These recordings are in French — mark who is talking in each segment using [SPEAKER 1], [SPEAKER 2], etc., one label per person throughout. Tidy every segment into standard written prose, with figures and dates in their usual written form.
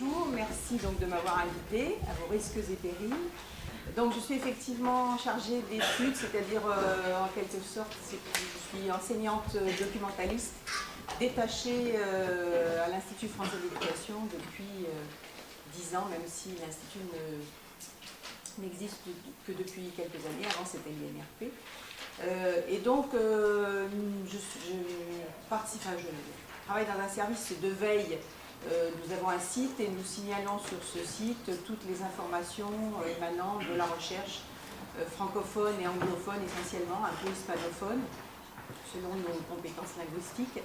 [SPEAKER 1] bonjour, merci donc de m'avoir invité à vos risques et périls. Donc je suis effectivement chargée d'études, c'est-à-dire en quelque sorte je suis enseignante documentaliste détachée à l'Institut français d'éducation depuis 10 ans, même si l'Institut n'existe que depuis quelques années, avant c'était l'INRP. Et donc je travaille dans un service de veille. Nous avons un site et nous signalons sur ce site toutes les informations émanant de la recherche francophone et anglophone essentiellement, un peu hispanophone, selon nos compétences linguistiques.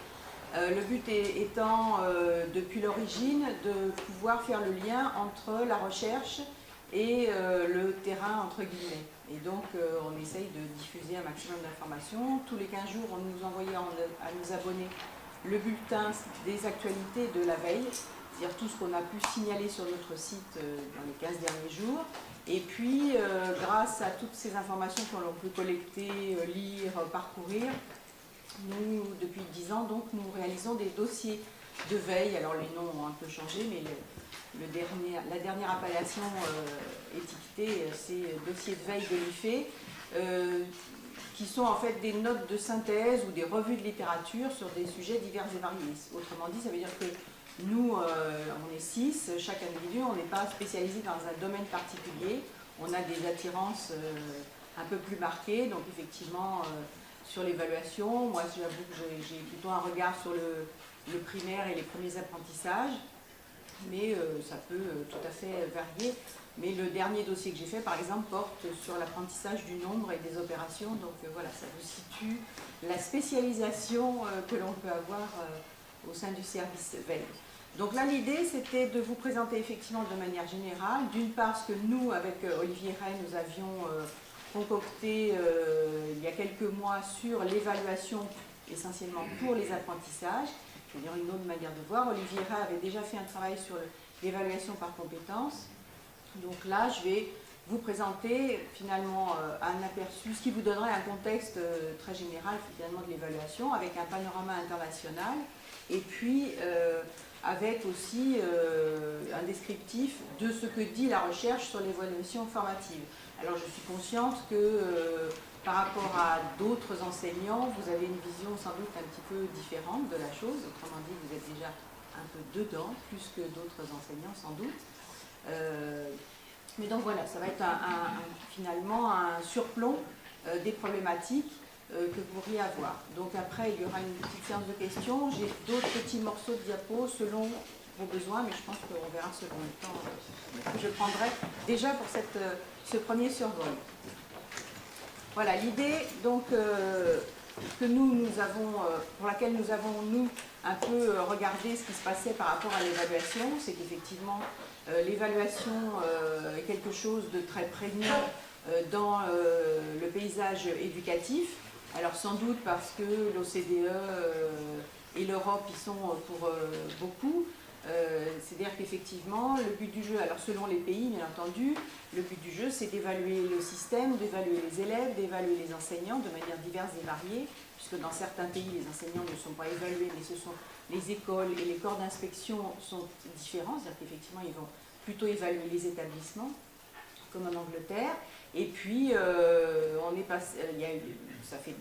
[SPEAKER 1] Le but étant, depuis l'origine, de pouvoir faire le lien entre la recherche et le terrain, entre guillemets. Et donc, on essaye de diffuser un maximum d'informations. Tous les 15 jours, on nous envoie à nos abonnés le bulletin des actualités de la veille, c'est-à-dire tout ce qu'on a pu signaler sur notre site dans les 15 derniers jours. Et puis, grâce à toutes ces informations que l'on peut collecter, lire, parcourir, nous, depuis 10 ans, donc, nous réalisons des dossiers de veille. Alors, les noms ont un peu changé, mais la dernière appellation étiquetée, c'est dossier de veille de l'IFE, qui sont en fait des notes de synthèse ou des revues de littérature sur des sujets divers et variés. Autrement dit, ça veut dire que nous, on est 6, chaque individu, on n'est pas spécialisé dans un domaine particulier, on a des attirances un peu plus marquées, donc effectivement, sur l'évaluation, moi j'avoue que j'ai plutôt un regard sur le primaire et les premiers apprentissages, mais ça peut tout à fait varier. Mais le dernier dossier que j'ai fait, par exemple, porte sur l'apprentissage du nombre et des opérations. Donc voilà, ça vous situe la spécialisation que l'on peut avoir au sein du service veille. Donc là, l'idée, c'était de vous présenter effectivement de manière générale, d'une part, ce que nous, avec Olivier Rey, nous avions concocté il y a quelques mois sur l'évaluation, essentiellement pour les apprentissages. C'est-à-dire une autre manière de voir. Olivier Rey avait déjà fait un travail sur l'évaluation par compétences. Donc là, je vais vous présenter finalement un aperçu, ce qui vous donnerait un contexte très général finalement de l'évaluation, avec un panorama international, et puis avec aussi un descriptif de ce que dit la recherche sur l'évaluation formative. Alors je suis consciente que par rapport à d'autres enseignants, vous avez une vision sans doute un petit peu différente de la chose, autrement dit vous êtes déjà un peu dedans, plus que d'autres enseignants sans doute. Mais donc voilà, ça va être finalement un surplomb des problématiques que vous pourriez avoir. Donc après, il y aura une petite séance de questions. J'ai d'autres petits morceaux de diapos selon vos besoins, mais je pense qu'on verra selon le temps que je prendrai déjà pour ce premier survol. Voilà, l'idée donc que nous avons, pour laquelle nous avons, nous, un peu regardé ce qui se passait par rapport à l'évaluation, c'est qu'effectivement, l'évaluation est quelque chose de très prégnant dans le paysage éducatif. Alors sans doute parce que l'OCDE et l'Europe y sont pour beaucoup. C'est-à-dire qu'effectivement, le but du jeu, alors selon les pays bien entendu, le but du jeu c'est d'évaluer le système, d'évaluer les élèves, d'évaluer les enseignants de manière diverse et variée, puisque dans certains pays les enseignants ne sont pas évalués, mais ce sont les écoles et les corps d'inspection sont différents, c'est-à-dire qu'effectivement ils vont plutôt évaluer les établissements, comme en Angleterre, et puis on est passé, ça fait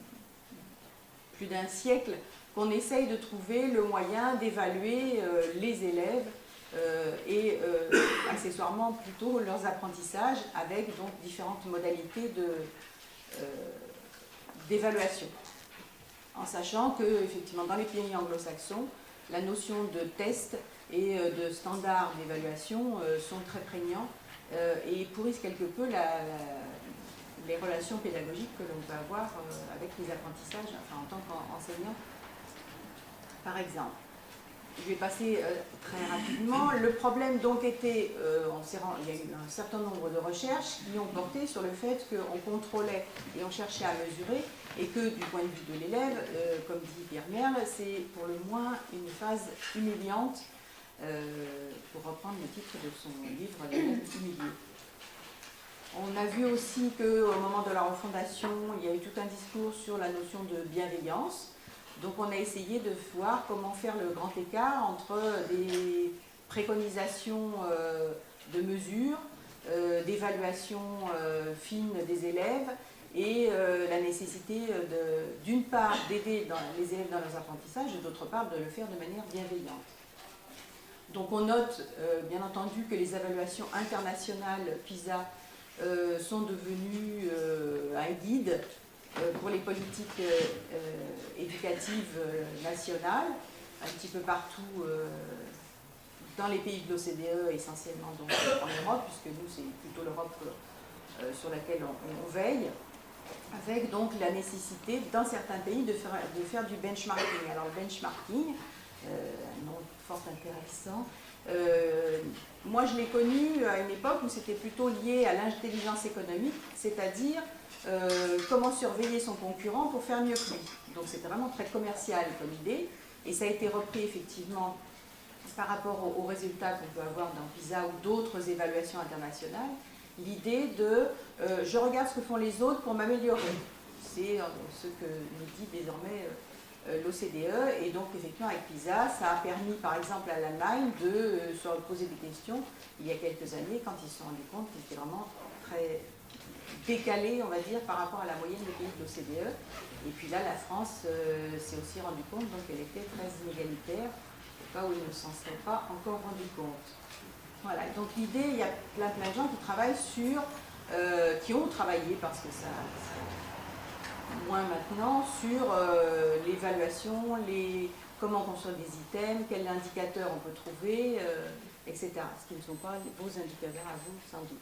[SPEAKER 1] plus d'un siècle qu'on essaye de trouver le moyen d'évaluer les élèves et accessoirement plutôt leurs apprentissages avec donc différentes modalités d'évaluation. En sachant que effectivement dans les pays anglo-saxons, la notion de test et de standards d'évaluation sont très prégnants et pourrissent quelque peu les relations pédagogiques que l'on peut avoir avec les apprentissages, enfin, en tant qu'enseignant. Par exemple, je vais passer très rapidement. Le problème donc était, il y a eu un certain nombre de recherches qui ont porté sur le fait qu'on contrôlait et on cherchait à mesurer et que du point de vue de l'élève, comme dit Pierre Merle, c'est pour le moins une phase humiliante, pour reprendre le titre de son livre, L'élève humilié. On a vu aussi qu'au moment de la refondation, il y a eu tout un discours sur la notion de bienveillance. Donc on a essayé de voir comment faire le grand écart entre des préconisation de mesures, d'évaluation fine des élèves et la nécessité d'une part d'aider les élèves dans leurs apprentissages et d'autre part de le faire de manière bienveillante. Donc on note bien entendu que les évaluations internationales PISA sont devenues un guide pour les politiques éducatives nationales, un petit peu partout dans les pays de l'OCDE, essentiellement donc en Europe, puisque nous c'est plutôt l'Europe sur laquelle on veille, avec donc la nécessité dans certains pays de faire du benchmarking. Alors le benchmarking, un nom fort intéressant, moi je l'ai connu à une époque où c'était plutôt lié à l'intelligence économique, c'est-à-dire comment surveiller son concurrent pour faire mieux que lui. Donc c'était vraiment très commercial comme idée, et ça a été repris effectivement par rapport aux résultats qu'on peut avoir dans PISA ou d'autres évaluations internationales, l'idée de je regarde ce que font les autres pour m'améliorer. C'est ce que nous dit désormais l'OCDE, et donc effectivement avec PISA, ça a permis par exemple à l'Allemagne de se poser des questions il y a quelques années quand ils se sont rendus compte qu'ils étaient vraiment très décalés, on va dire, par rapport à la moyenne des pays de l'OCDE. Et puis là, la France s'est aussi rendu compte qu'elle était très inégalitaire, au cas où ils ne s'en seraient pas encore rendu compte. Voilà, donc l'idée, il y a plein de gens qui travaillent sur, qui ont travaillé, parce que ça moins maintenant, sur l'évaluation, comment construire des items, quels indicateurs on peut trouver, etc. Ce qui ne sont pas vos indicateurs à vous, sans doute.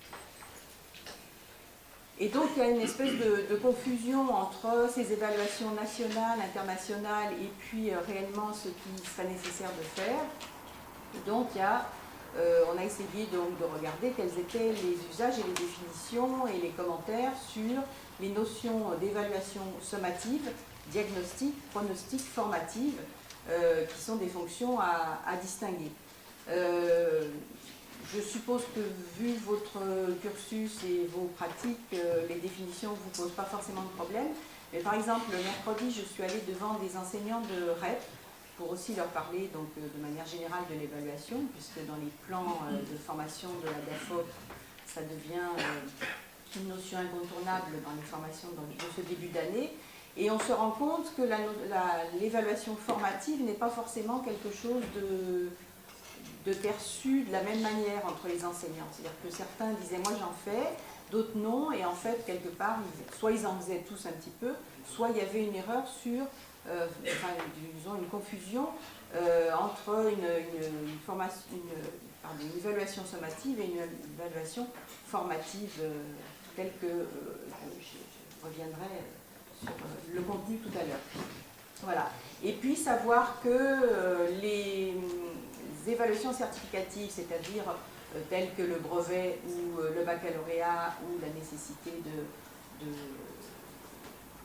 [SPEAKER 1] Et donc il y a une espèce de confusion entre ces évaluations nationales, internationales, et puis réellement ce qui serait nécessaire de faire. Et donc on a essayé donc de regarder quels étaient les usages et les définitions et les commentaires sur les notions d'évaluation sommative, diagnostic, pronostic, formative, qui sont des fonctions à distinguer. Je suppose que, vu votre cursus et vos pratiques, les définitions ne vous posent pas forcément de problème. Mais par exemple, le mercredi, je suis allée devant des enseignants de REP pour aussi leur parler donc, de manière générale de l'évaluation, puisque dans les plans de formation de la DAFOP, ça devient une notion incontournable dans les formations de ce début d'année. Et on se rend compte que l'évaluation formative n'est pas forcément quelque chose de perçu de la même manière entre les enseignants. C'est-à-dire que certains disaient « moi j'en fais », d'autres non, et en fait, quelque part, soit ils en faisaient tous un petit peu, soit il y avait une erreur sur, disons une confusion entre une évaluation sommative et une évaluation formative, telle que je reviendrai sur le contenu tout à l'heure. Voilà. Et puis savoir que les évaluations certificatives, c'est-à-dire telles que le brevet ou le baccalauréat ou la nécessité de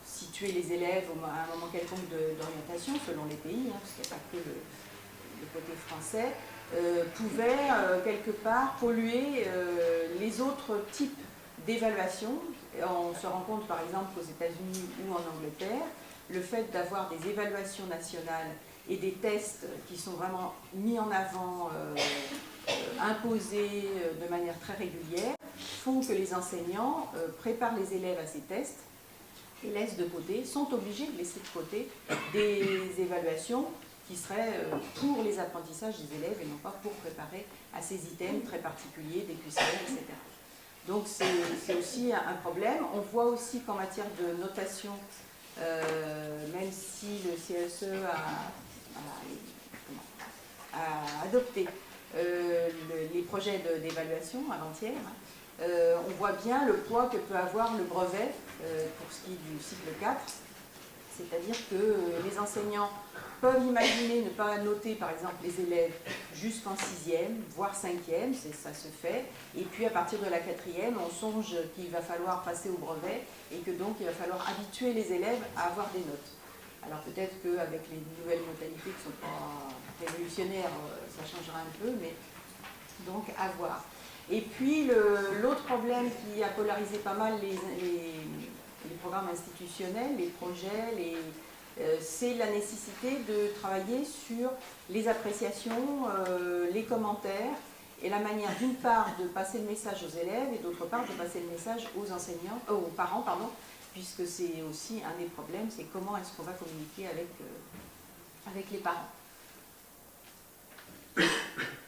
[SPEAKER 1] situer les élèves à un moment quelconque d'orientation, selon les pays, parce qu'il n'y a pas que le côté français, pouvaient quelque part polluer les autres types d'évaluations. On se rend compte par exemple qu'aux États-Unis ou en Angleterre, le fait d'avoir des évaluations nationales et des tests qui sont vraiment mis en avant, imposés de manière très régulière, font que les enseignants préparent les élèves à ces tests et laissent de côté, sont obligés de laisser de côté des évaluations qui seraient pour les apprentissages des élèves et non pas pour préparer à ces items très particuliers, des QCM, etc. Donc c'est aussi un problème. On voit aussi qu'en matière de notation, même si le CSE a adopté les projets d'évaluation avant-hier, on voit bien le poids que peut avoir le brevet pour ce qui est du cycle 4, c'est-à-dire que les enseignants peuvent imaginer ne pas noter par exemple les élèves jusqu'en 6e, voire 5e, ça se fait, et puis à partir de la 4e, on songe qu'il va falloir passer au brevet et que donc il va falloir habituer les élèves à avoir des notes. Alors peut-être qu'avec les nouvelles modalités qui ne sont pas révolutionnaires, ça changera un peu, mais donc à voir. Et puis l'autre problème qui a polarisé pas mal les programmes institutionnels, les projets, c'est la nécessité de travailler sur les appréciations, les commentaires, et la manière d'une part de passer le message aux élèves et d'autre part de passer le message aux enseignants, aux parents, pardon, puisque c'est aussi un des problèmes, c'est comment est-ce qu'on va communiquer avec les parents.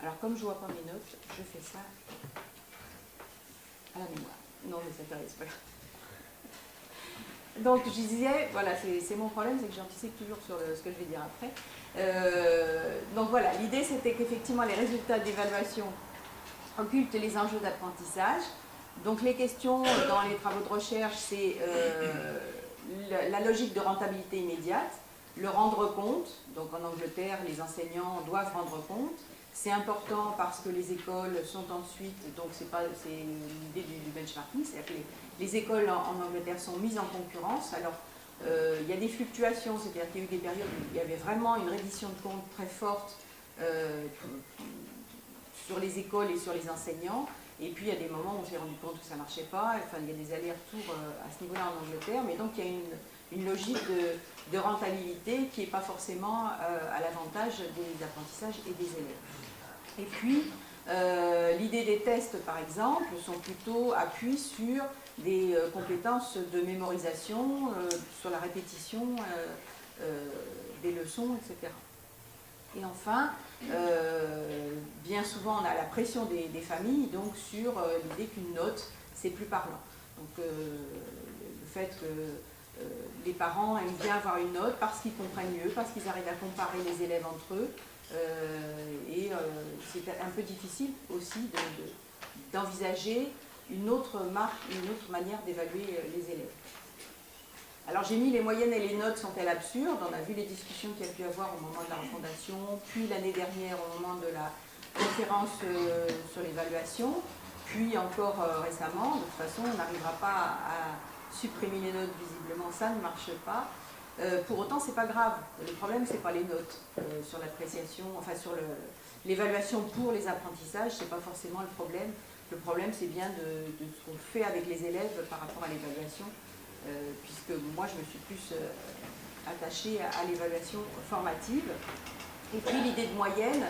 [SPEAKER 1] Alors comme je ne vois pas mes notes, je fais ça à la mémoire. Non mais ça t'arrive pas. Donc je disais, voilà, c'est mon problème, c'est que j'anticipe toujours sur ce que je vais dire après. Donc voilà, l'idée c'était qu'effectivement les résultats d'évaluation occultent les enjeux d'apprentissage. Donc les questions dans les travaux de recherche, c'est la logique de rentabilité immédiate, le rendre compte. Donc en Angleterre, les enseignants doivent rendre compte. C'est important parce que les écoles sont ensuite, donc c'est l'idée du benchmarking, c'est-à-dire que les écoles en Angleterre sont mises en concurrence. Alors il y a des fluctuations, c'est-à-dire qu'il y a eu des périodes où il y avait vraiment une reddition de comptes très forte sur les écoles et sur les enseignants. Et puis il y a des moments où on s'est rendu compte que ça ne marchait pas, enfin il y a des allers-retours à ce niveau-là en Angleterre, mais donc il y a une logique de rentabilité qui n'est pas forcément à l'avantage des apprentissages et des élèves. Et puis l'idée des tests par exemple sont plutôt appuyés sur des compétences de mémorisation, sur la répétition des leçons, etc. Et enfin, bien souvent on a la pression des familles donc sur l'idée qu'une note c'est plus parlant. Donc le fait que les parents aiment bien avoir une note parce qu'ils comprennent mieux, parce qu'ils arrivent à comparer les élèves entre eux, et c'est un peu difficile aussi d'envisager une autre marque, une autre manière d'évaluer les élèves. Alors j'ai mis les moyennes et les notes sont-elles absurdes? On a vu les discussions qu'il y a pu avoir au moment de la refondation, puis l'année dernière au moment de la conférence sur l'évaluation, puis encore récemment. De toute façon, on n'arrivera pas à supprimer les notes, visiblement ça ne marche pas. Pour autant, c'est pas grave. Le problème, c'est pas les notes sur l'appréciation, enfin sur l'évaluation pour les apprentissages, c'est pas forcément le problème. Le problème, c'est bien de ce qu'on fait avec les élèves par rapport à l'évaluation. Puisque moi je me suis plus attachée à l'évaluation formative. Et puis l'idée de moyenne,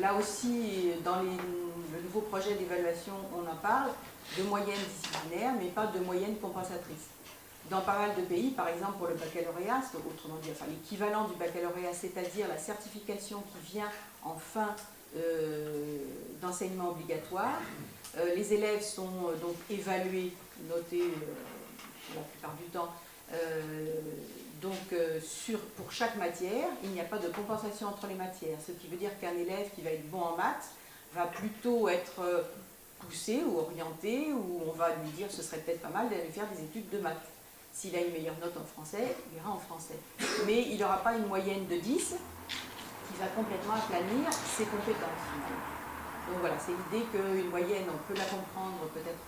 [SPEAKER 1] là aussi dans le nouveau projet d'évaluation on en parle, de moyenne disciplinaire mais pas de moyenne compensatrice. Dans pas mal de pays, par exemple pour le baccalauréat, autrement dit enfin, l'équivalent du baccalauréat, c'est-à-dire la certification qui vient en fin d'enseignement obligatoire, les élèves sont donc évalués, notés la plupart du temps, pour chaque matière. Il n'y a pas de compensation entre les matières, ce qui veut dire qu'un élève qui va être bon en maths va plutôt être poussé ou orienté, ou on va lui dire ce serait peut-être pas mal d'aller faire des études de maths. S'il a une meilleure note en français, il ira en français. Mais il n'aura pas une moyenne de 10 qui va complètement aplanir ses compétences. Donc voilà, c'est l'idée qu'une moyenne, on peut la comprendre peut-être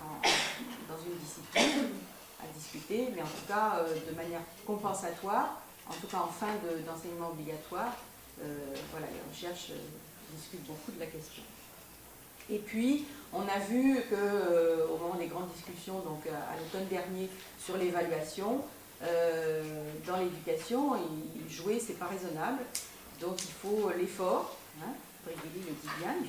[SPEAKER 1] dans une discipline, à discuter, mais en tout cas de manière compensatoire, en tout cas en fin d'enseignement obligatoire, voilà, les recherches discutent beaucoup de la question. Et puis, on a vu qu'au moment des grandes discussions, donc à l'automne dernier, sur l'évaluation, dans l'éducation, jouer, c'est pas raisonnable, donc il faut l'effort, hein, Bréguely le dit bien, il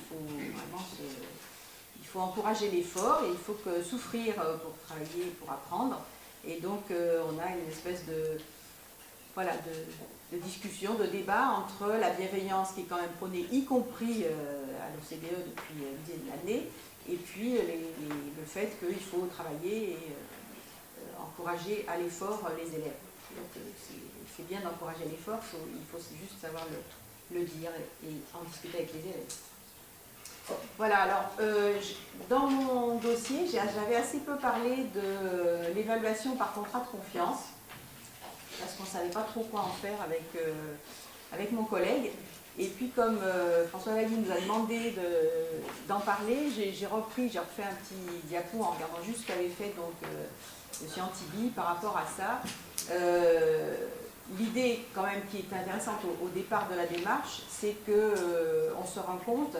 [SPEAKER 1] faut encourager l'effort et il faut souffrir pour travailler, pour apprendre. Et donc on a une espèce de discussion, de débat entre la bienveillance qui est quand même prônée, y compris à l'OCDE depuis une dizaine d'années, et puis le fait qu'il faut travailler et encourager à l'effort les élèves. Donc c'est bien d'encourager l'effort, il faut juste savoir le dire et en discuter avec les élèves. Voilà, alors dans mon dossier, j'avais assez peu parlé de l'évaluation par contrat de confiance, parce qu'on ne savait pas trop quoi en faire avec mon collègue. Et puis comme François Valli nous a demandé d'en parler, j'ai refait un petit diapo en regardant juste ce qu'avait fait donc, M. Antibi par rapport à ça. L'idée quand même qui est intéressante au départ de la démarche, c'est qu'on se rend compte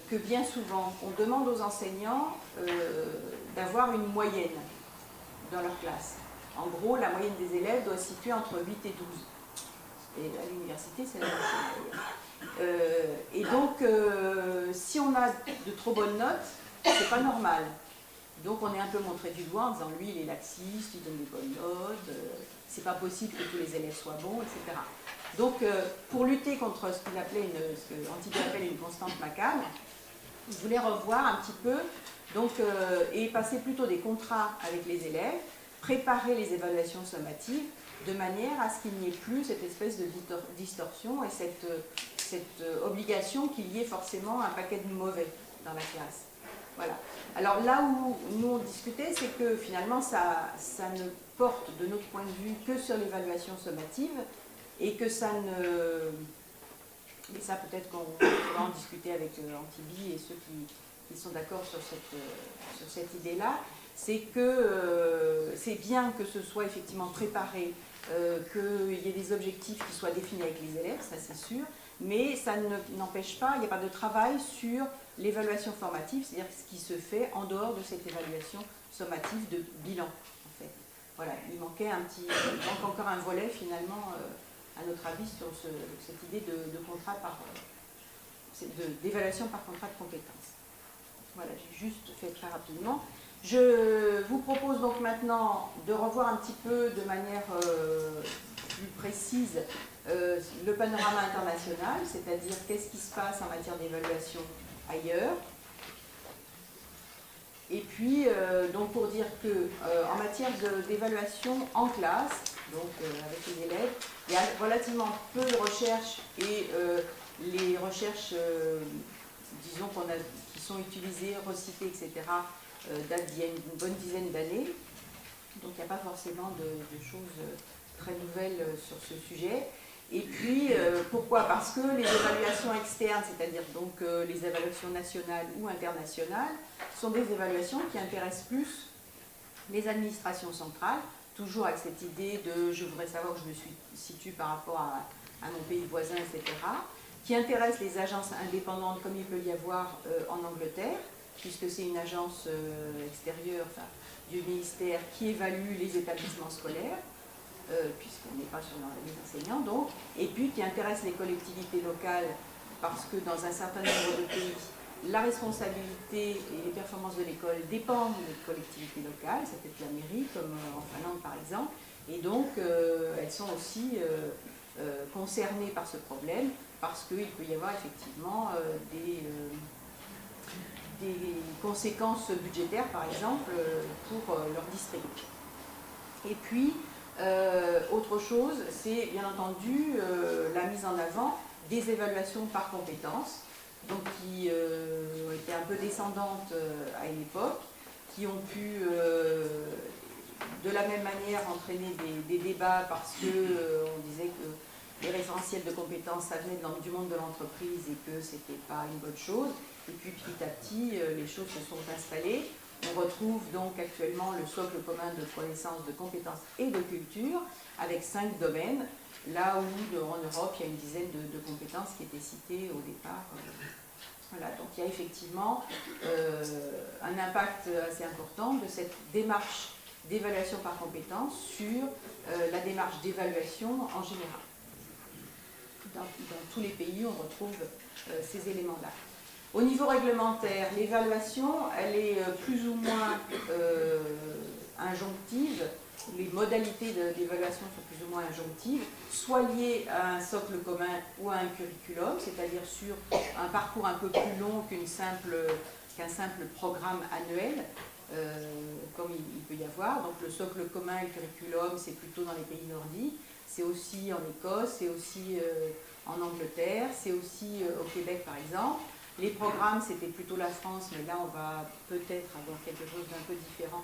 [SPEAKER 1] que bien souvent on demande aux enseignants d'avoir une moyenne dans leur classe. En gros, la moyenne des élèves doit se situer entre 8 et 12. Et à l'université, c'est la même chose. Et donc, si on a de trop bonnes notes, c'est pas normal. Donc, on est un peu montré du doigt en disant lui, il est laxiste, il donne des bonnes notes, c'est pas possible que tous les élèves soient bons, etc. Donc, pour lutter contre ce que Antibi appelle une constante macabre, il voulait revoir un petit peu, donc, et passer plutôt des contrats avec les élèves, préparer les évaluations sommatives, de manière à ce qu'il n'y ait plus cette espèce de distorsion et cette obligation qu'il y ait forcément un paquet de mauvais dans la classe. Voilà. Alors là où nous on discutait, c'est que finalement ça ne porte de notre point de vue que sur l'évaluation sommative et que ça ne... Et ça peut-être qu'on va en discuter avec Antibi et ceux qui sont d'accord sur cette idée-là, c'est que c'est bien que ce soit effectivement préparé, qu'il y ait des objectifs qui soient définis avec les élèves, ça c'est sûr, mais ça n'empêche pas, il n'y a pas de travail sur l'évaluation formative, c'est-à-dire ce qui se fait en dehors de cette évaluation sommative de bilan, en fait. Voilà, il manque encore un volet finalement, à notre avis, sur cette idée d'évaluation par contrat de compétences. Voilà, j'ai juste fait très rapidement. Je vous propose donc maintenant de revoir un petit peu de manière plus précise le panorama international, c'est-à-dire qu'est-ce qui se passe en matière d'évaluation ailleurs. Et puis, donc pour dire que en matière d'évaluation en classe, donc avec les élèves, il y a relativement peu de recherches et les recherches, disons, qui sont utilisées, recyclées, etc., datent d'il y a une bonne dizaine d'années. Donc il n'y a pas forcément de choses très nouvelles sur ce sujet. Et puis, pourquoi? Parce que les évaluations externes, c'est-à-dire donc les évaluations nationales ou internationales, sont des évaluations qui intéressent plus les administrations centrales, toujours avec cette idée de je voudrais savoir où je me situe par rapport à mon pays voisin, etc., qui intéressent les agences indépendantes comme il peut y avoir en Angleterre, puisque c'est une agence extérieure, enfin, du ministère qui évalue les établissements scolaires, puisqu'on n'est pas sur les enseignants, donc, et puis qui intéresse les collectivités locales, parce que dans un certain nombre de pays, la responsabilité et les performances de l'école dépendent des collectivités locales, ça peut être la mairie, comme en Finlande par exemple, et donc elles sont aussi concernées par ce problème, parce qu'il peut y avoir effectivement des conséquences budgétaires, par exemple, pour leur district. Et puis, autre chose, c'est bien entendu la mise en avant des évaluations par compétences, donc qui ont été un peu descendantes à une époque, qui ont pu de la même manière entraîner des débats parce que on disait que les référentiels de compétences, ça venait du monde de l'entreprise et que c'était pas une bonne chose. Et puis petit à petit, les choses se sont installées. On retrouve donc actuellement le socle commun de connaissances, de compétences et de culture, avec 5 domaines, là où en Europe, il y a une dizaine de compétences qui étaient citées au départ. Voilà, donc il y a effectivement un impact assez important de cette démarche d'évaluation par compétence sur la démarche d'évaluation en général. Dans tous les pays, on retrouve ces éléments-là. Au niveau réglementaire, l'évaluation, elle est plus ou moins injonctive. Les modalités d'évaluation sont plus ou moins injonctives, soit liées à un socle commun ou à un curriculum, c'est-à-dire sur un parcours un peu plus long qu'un simple programme annuel, comme il peut y avoir. Donc le socle commun et le curriculum, c'est plutôt dans les pays nordiques, c'est aussi en Écosse, c'est aussi en Angleterre, c'est aussi au Québec par exemple. Les programmes, c'était plutôt la France, mais là, on va peut-être avoir quelque chose d'un peu différent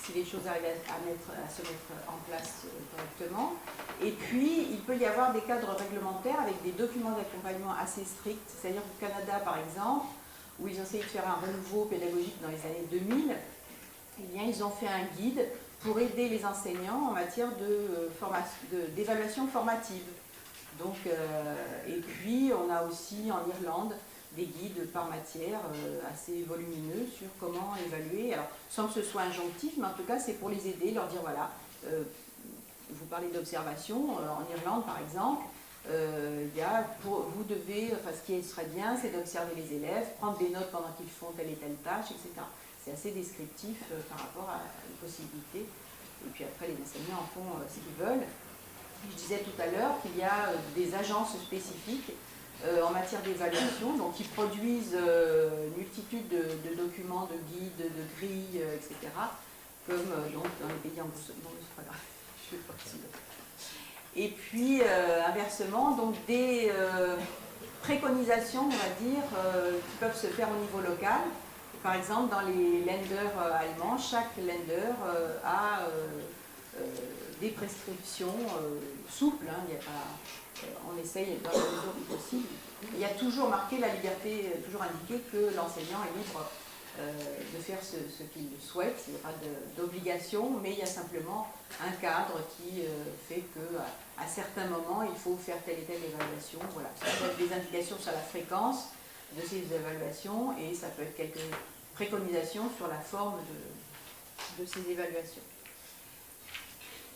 [SPEAKER 1] si les choses arrivent à se mettre en place correctement. Et puis, il peut y avoir des cadres réglementaires avec des documents d'accompagnement assez stricts. C'est-à-dire qu'au Canada, par exemple, où ils ont essayé de faire un renouveau pédagogique dans les années 2000, eh bien, ils ont fait un guide pour aider les enseignants en matière d'évaluation formative. Donc, et puis, on a aussi en Irlande des guides par matière assez volumineux sur comment évaluer, alors sans que ce soit injonctif, mais en tout cas c'est pour les aider, leur dire voilà, vous parlez d'observation, en Irlande par exemple, vous devez, ce qui serait bien, c'est d'observer les élèves, prendre des notes pendant qu'ils font telle et telle tâche, etc. C'est assez descriptif par rapport à une possibilité. Et puis après, les enseignants en font ce qu'ils veulent. Je disais tout à l'heure qu'il y a des agences spécifiques en matière d'évaluation, donc qui produisent une multitude de documents, de guides, de grilles, etc. Comme donc dans les pays anglo-saxons. Bon, c'est pas grave, je vais pas dessus. Et puis inversement, donc des préconisations, on va dire, qui peuvent se faire au niveau local. Par exemple, dans les Länder allemands, chaque Länder a des prescriptions souples. Hein, il y a pas, on essaye dans la mesure du possible. Il y a toujours marqué la liberté, toujours indiqué que l'enseignant est libre de faire ce qu'il souhaite. Il n'y a pas d'obligation, mais il y a simplement un cadre qui fait qu'à certains moments, il faut faire telle et telle évaluation. Voilà. Ça peut être des indications sur la fréquence de ces évaluations et ça peut être quelques préconisations sur la forme de ces évaluations.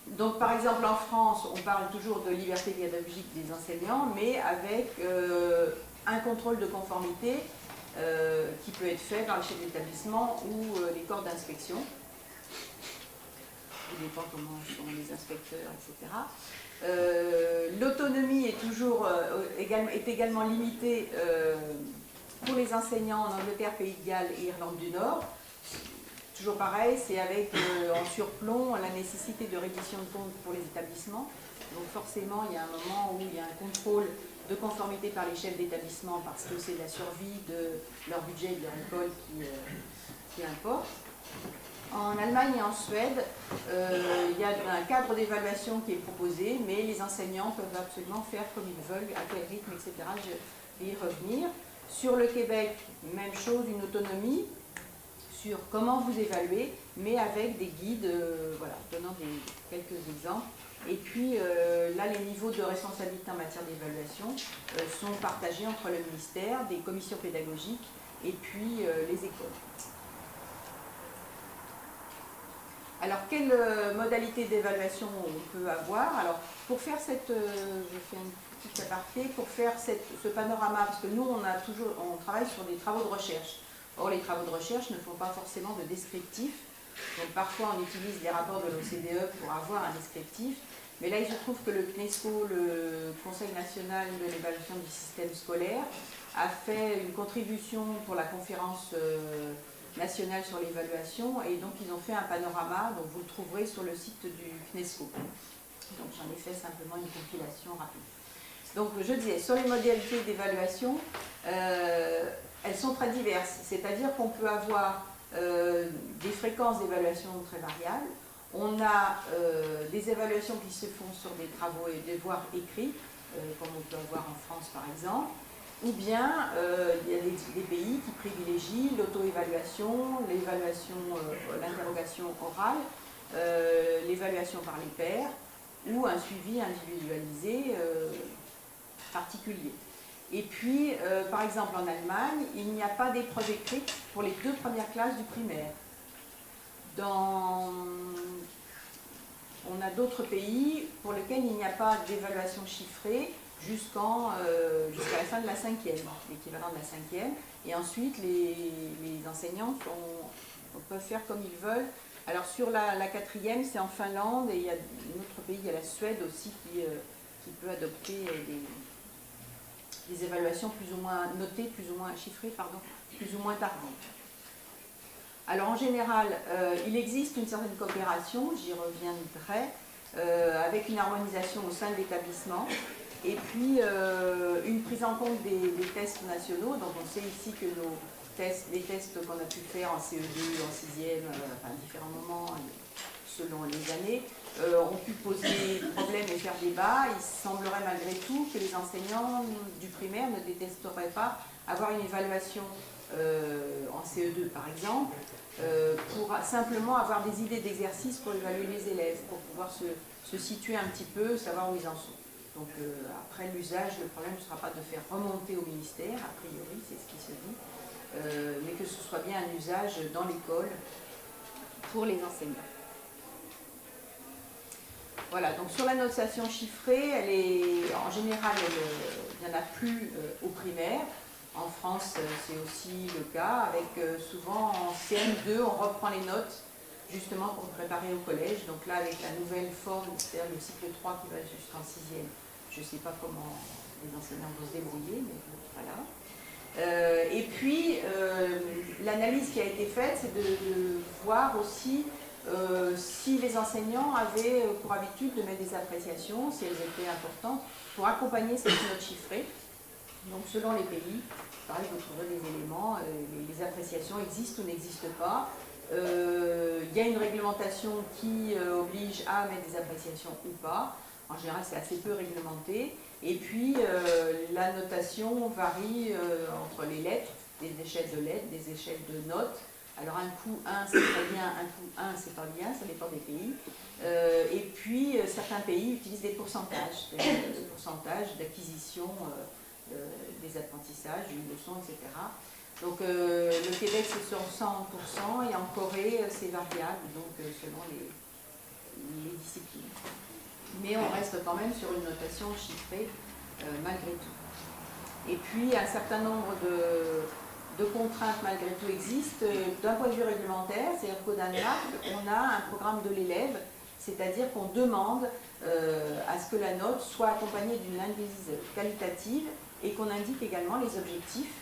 [SPEAKER 1] Donc par exemple en France, on parle toujours de liberté pédagogique des enseignants, mais avec un contrôle de conformité qui peut être fait par le chef d'établissement ou les corps d'inspection. Il dépend comment sont les inspecteurs, etc. L'autonomie est également limitée pour les enseignants en Angleterre, Pays de Galles et Irlande du Nord. Toujours pareil, c'est avec en surplomb la nécessité de reddition de comptes pour les établissements. Donc forcément, il y a un moment où il y a un contrôle de conformité par les chefs d'établissement parce que c'est la survie de leur budget et de leur école qui importe. En Allemagne et en Suède, il y a un cadre d'évaluation qui est proposé, mais les enseignants peuvent absolument faire comme ils veulent, à quel rythme, etc. Je vais y revenir. Sur le Québec, même chose, une autonomie sur comment vous évaluez, mais avec des guides, voilà, donnant quelques exemples. Et puis là, les niveaux de responsabilité en matière d'évaluation sont partagés entre le ministère, des commissions pédagogiques et puis les écoles. Alors, quelle modalité d'évaluation on peut avoir? Alors, pour faire je fais une petite aparté, pour faire ce panorama, parce que nous, on travaille sur des travaux de recherche. Or, les travaux de recherche ne font pas forcément de descriptif. Donc, parfois, on utilise les rapports de l'OCDE pour avoir un descriptif. Mais là, il se trouve que le CNESCO, le Conseil national de l'évaluation du système scolaire, a fait une contribution pour la conférence nationale sur l'évaluation. Et donc, ils ont fait un panorama. Donc, vous le trouverez sur le site du CNESCO. Donc, j'en ai fait simplement une compilation rapide. Donc, je disais, sur les modalités d'évaluation, elles sont très diverses, c'est-à-dire qu'on peut avoir des fréquences d'évaluation très variables. On a des évaluations qui se font sur des travaux et des devoirs écrits, comme on peut avoir en France par exemple, ou bien il y a des pays qui privilégient l'auto-évaluation, l'évaluation, l'interrogation orale, l'évaluation par les pairs, ou un suivi individualisé particulier. Et puis, par exemple, en Allemagne, il n'y a pas d'épreuve écrite pour les 2 premières classes du primaire. On a d'autres pays pour lesquels il n'y a pas d'évaluation chiffrée jusqu'à la fin de la 5e, l'équivalent de la 5e. Et ensuite, les enseignants peuvent faire comme ils veulent. Alors, sur la 4e, c'est en Finlande, et il y a un autre pays, il y a la Suède aussi, qui peut adopter des évaluations plus ou moins notées, plus ou moins chiffrées, pardon, plus ou moins tardives. Alors en général, il existe une certaine coopération, j'y reviendrai, avec une harmonisation au sein de l'établissement, et puis une prise en compte des tests nationaux. Donc on sait ici que les tests qu'on a pu faire en CE2, en 6e, à différents moments, selon les années, ont pu poser problème et faire débat. Il semblerait malgré tout que les enseignants du primaire ne détesteraient pas avoir une évaluation en CE2 par exemple, pour simplement avoir des idées d'exercice pour évaluer les élèves, pour pouvoir se situer un petit peu, savoir où ils en sont. Donc après l'usage, le problème ne sera pas de faire remonter au ministère, a priori c'est ce qui se dit, mais que ce soit bien un usage dans l'école pour les enseignants. Voilà, donc sur la notation chiffrée, elle est, en général, il n'y en a plus au primaire. En France, c'est aussi le cas, avec souvent en CM2, on reprend les notes justement pour préparer au collège. Donc là, avec la nouvelle forme, c'est-à-dire le cycle 3 qui va jusqu'en 6e, je ne sais pas comment les enseignants vont se débrouiller, mais bon, voilà. Et puis, l'analyse qui a été faite, c'est de voir aussi si les enseignants avaient pour habitude de mettre des appréciations, si elles étaient importantes, pour accompagner cette note chiffrée. Donc, selon les pays, pareil, vous trouverez des éléments, les appréciations existent ou n'existent pas. Il y a une réglementation qui oblige à mettre des appréciations ou pas. En général, c'est assez peu réglementé. Et puis, la notation varie entre les lettres, des échelles de lettres, des échelles de notes. Alors, un coup 1, c'est très bien, un coup 1, c'est pas bien, ça dépend des pays. Et puis, certains pays utilisent des pourcentages d'acquisition des apprentissages, d'une leçon, etc. Donc, le Québec, c'est sur 100%, et en Corée, c'est variable, donc selon les disciplines. Mais on reste quand même sur une notation chiffrée malgré tout. Et puis, un certain nombre de contraintes malgré tout existent d'un point de vue réglementaire, c'est-à-dire qu'au Danemark, on a un programme de l'élève, c'est-à-dire qu'on demande à ce que la note soit accompagnée d'une analyse qualitative et qu'on indique également les objectifs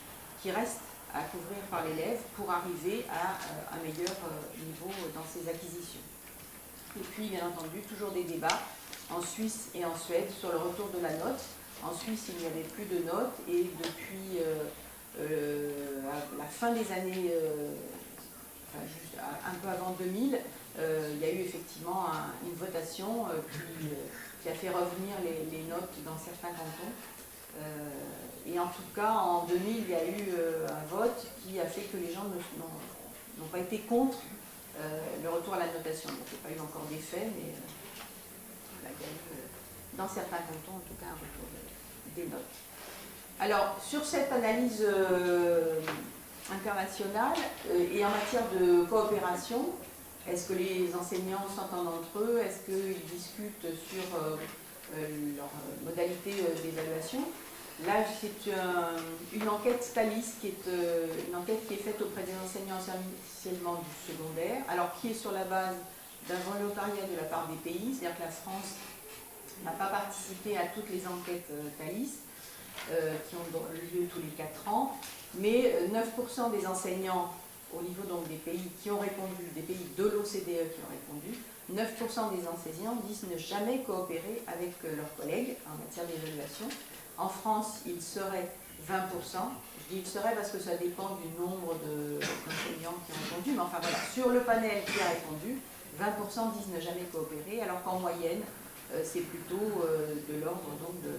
[SPEAKER 1] qui restent à couvrir par l'élève pour arriver à un meilleur niveau dans ses acquisitions. Et puis, bien entendu, toujours des débats en Suisse et en Suède sur le retour de la note. En Suisse, il n'y avait plus de notes et depuis la fin des années, juste un peu avant 2000, il y a eu effectivement une votation qui a fait revenir les notes dans certains cantons. Et en tout cas, en 2000, il y a eu un vote qui a fait que les gens n'ont pas été contre le retour à la notation. Donc, il n'y a pas eu encore d'effet, mais il y a eu, dans certains cantons, en tout cas, un retour des notes. Alors, sur cette analyse internationale et en matière de coopération, est-ce que les enseignants s'entendent entre eux? Est-ce qu'ils discutent sur leurs modalités d'évaluation? Là, c'est une enquête Stalis, qui est une enquête qui est faite auprès des enseignants essentiellement du secondaire, alors qui est sur la base d'un volontariat de la part des pays, c'est-à-dire que la France n'a pas participé à toutes les enquêtes Thalys, qui ont lieu tous les 4 ans, mais 9% des enseignants au niveau donc des pays qui ont répondu, des pays de l'OCDE qui ont répondu, 9% des enseignants disent ne jamais coopérer avec leurs collègues en matière d'évaluation. En France, il serait 20%. Je dis il serait parce que ça dépend du nombre d'enseignants qui ont répondu, mais enfin voilà, sur le panel qui a répondu, 20% disent ne jamais coopérer, alors qu'en moyenne, c'est plutôt de l'ordre donc de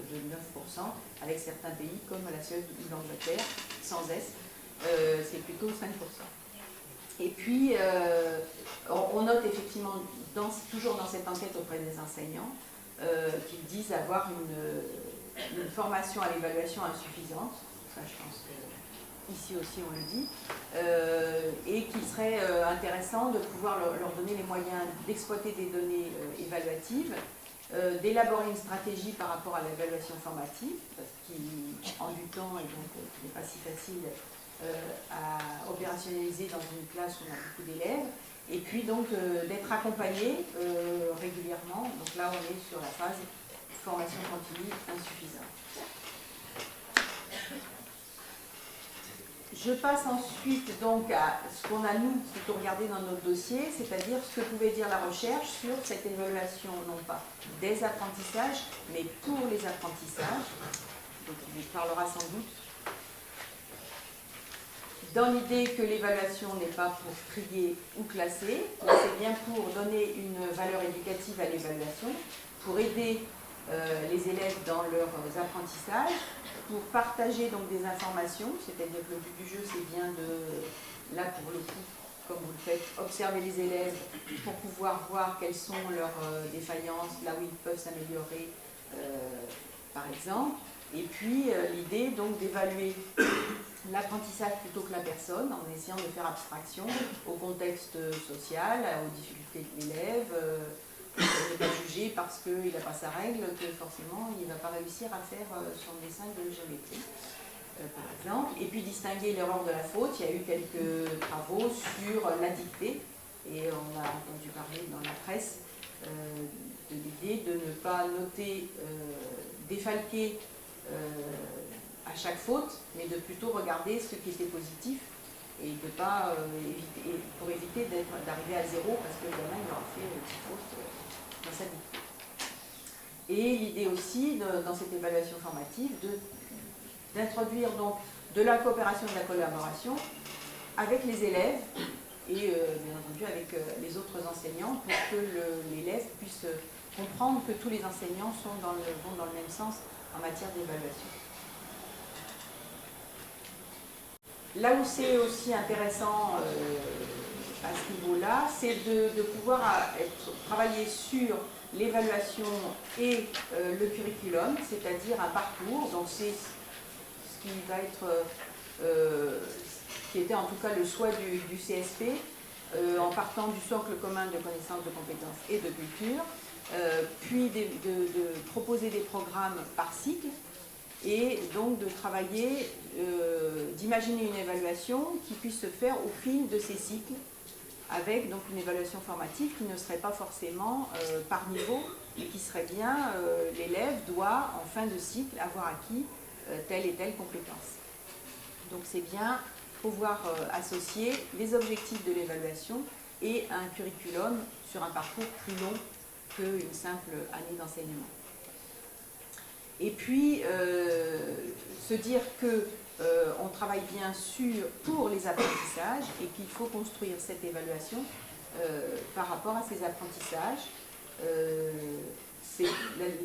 [SPEAKER 1] 9%, avec certains pays comme la Suède ou l'Angleterre, sans S, c'est plutôt 5%. Et puis, on note effectivement, toujours dans cette enquête auprès des enseignants, qu'ils disent avoir une formation à l'évaluation insuffisante, ça je pense qu'ici aussi on le dit, et qu'il serait intéressant de pouvoir leur donner les moyens d'exploiter des données évaluatives, d'élaborer une stratégie par rapport à l'évaluation formative, parce qu'il en du temps et donc qui n'est pas si facile à opérationnaliser dans une classe où on a beaucoup d'élèves, et puis donc d'être accompagné régulièrement. Donc là on est sur la phase formation continue insuffisante. Je passe ensuite donc à ce qu'on a nous plutôt regardé dans notre dossier, c'est-à-dire ce que pouvait dire la recherche sur cette évaluation, non pas des apprentissages, mais pour les apprentissages. Donc il parlera sans doute dans l'idée que l'évaluation n'est pas pour trier ou classer, mais c'est bien pour donner une valeur éducative à l'évaluation, pour aider les élèves dans leurs apprentissages, pour partager donc des informations, c'est-à-dire que le but du jeu c'est bien de, là pour le coup, comme vous le faites, observer les élèves pour pouvoir voir quelles sont leurs défaillances, là où ils peuvent s'améliorer par exemple, et puis l'idée donc d'évaluer l'apprentissage plutôt que la personne en essayant de faire abstraction au contexte social, aux difficultés de l'élève, n'est pas jugé parce qu'il n'a pas sa règle que forcément il ne va pas réussir à faire son dessin de géométrie, par exemple. Et puis distinguer l'erreur de la faute. Il y a eu quelques travaux sur la dictée, et on a entendu parler dans la presse de l'idée de ne pas noter, défalquer à chaque faute, mais de plutôt regarder ce qui était positif et de pas pour éviter d'arriver à zéro parce que le gamin il aura fait une petite faute dans sa dictée. Et l'idée aussi dans cette évaluation formative d'introduire donc de la coopération et de la collaboration avec les élèves et bien entendu avec les autres enseignants pour que l'élève puisse comprendre que tous les enseignants vont dans le même sens en matière d'évaluation. Là où c'est aussi intéressant à ce niveau-là, c'est de pouvoir travailler sur l'évaluation et le curriculum, c'est-à-dire un parcours. Donc c'est ce qui va être, qui était en tout cas le souhait du CSP, en partant du socle commun de connaissances, de compétences et de culture, puis de proposer des programmes par cycle, et donc de travailler, d'imaginer une évaluation qui puisse se faire au fil de ces cycles, avec donc une évaluation formative qui ne serait pas forcément par niveau, mais qui serait bien, l'élève doit en fin de cycle avoir acquis telle et telle compétence. Donc c'est bien pouvoir associer les objectifs de l'évaluation et un curriculum sur un parcours plus long qu'une simple année d'enseignement. Et puis, se dire qu'on travaille bien sûr pour les apprentissages et qu'il faut construire cette évaluation par rapport à ces apprentissages.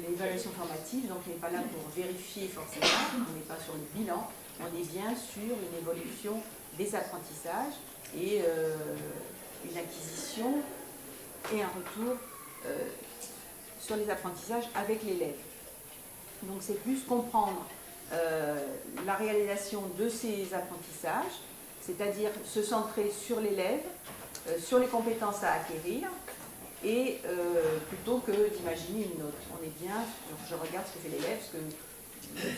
[SPEAKER 1] L'évaluation formative donc n'est pas là pour vérifier forcément, on n'est pas sur le bilan, on est bien sur une évolution des apprentissages et une acquisition et un retour sur les apprentissages avec l'élève. Donc c'est plus comprendre la réalisation de ces apprentissages, c'est-à-dire se centrer sur l'élève, sur les compétences à acquérir, et plutôt que d'imaginer une note. On est bien, je regarde ce que fait l'élève,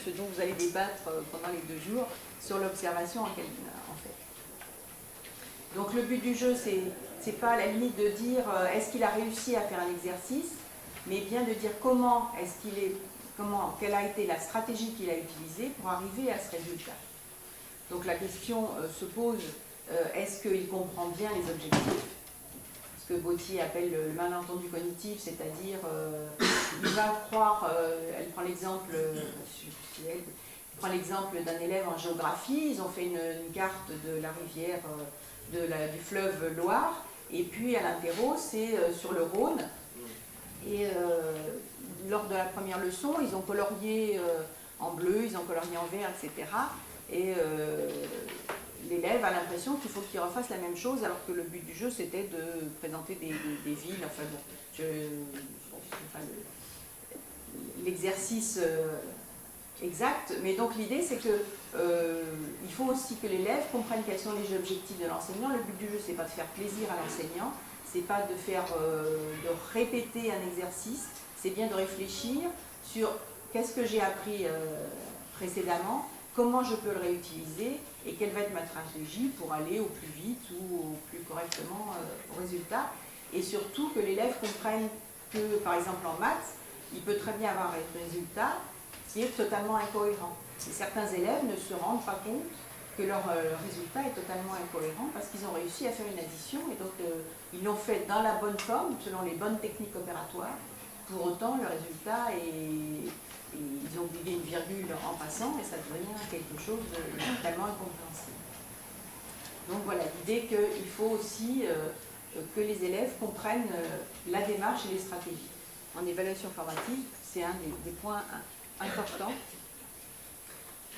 [SPEAKER 1] ce dont vous allez débattre pendant les 2 jours, sur l'observation en fait. Donc le but du jeu, c'est pas à la limite de dire est-ce qu'il a réussi à faire un exercice, mais bien de dire quelle a été la stratégie qu'il a utilisée pour arriver à ce résultat. Donc la question se pose, est-ce qu'il comprend bien les objectifs? Ce que Gautier appelle le malentendu cognitif, c'est-à-dire il va croire, elle prend l'exemple d'un élève en géographie, ils ont fait une carte de la rivière, du fleuve Loire, et puis à l'interro, c'est sur le Rhône, et lors de la première leçon, ils ont colorié en bleu, ils ont colorié en vert, etc. Et l'élève a l'impression qu'il faut qu'il refasse la même chose, alors que le but du jeu, c'était de présenter des villes. Enfin bon, l'exercice exact. Mais donc l'idée, c'est que il faut aussi que l'élève comprenne quels sont les objectifs de l'enseignant. Le but du jeu, c'est pas de faire plaisir à l'enseignant, c'est pas de répéter un exercice, c'est bien de réfléchir sur qu'est-ce que j'ai appris précédemment, comment je peux le réutiliser et quelle va être ma stratégie pour aller au plus vite ou au plus correctement au résultat. Et surtout que l'élève comprenne que, par exemple en maths, il peut très bien avoir un résultat qui est totalement incohérent. Et certains élèves ne se rendent pas compte que leur résultat est totalement incohérent parce qu'ils ont réussi à faire une addition et donc ils l'ont fait dans la bonne forme, selon les bonnes techniques opératoires. Pour autant, le résultat ils ont oublié une virgule en passant et ça devient quelque chose de totalement incompréhensible. Donc voilà, l'idée qu'il faut aussi que les élèves comprennent la démarche et les stratégies. En évaluation formative, c'est un des points importants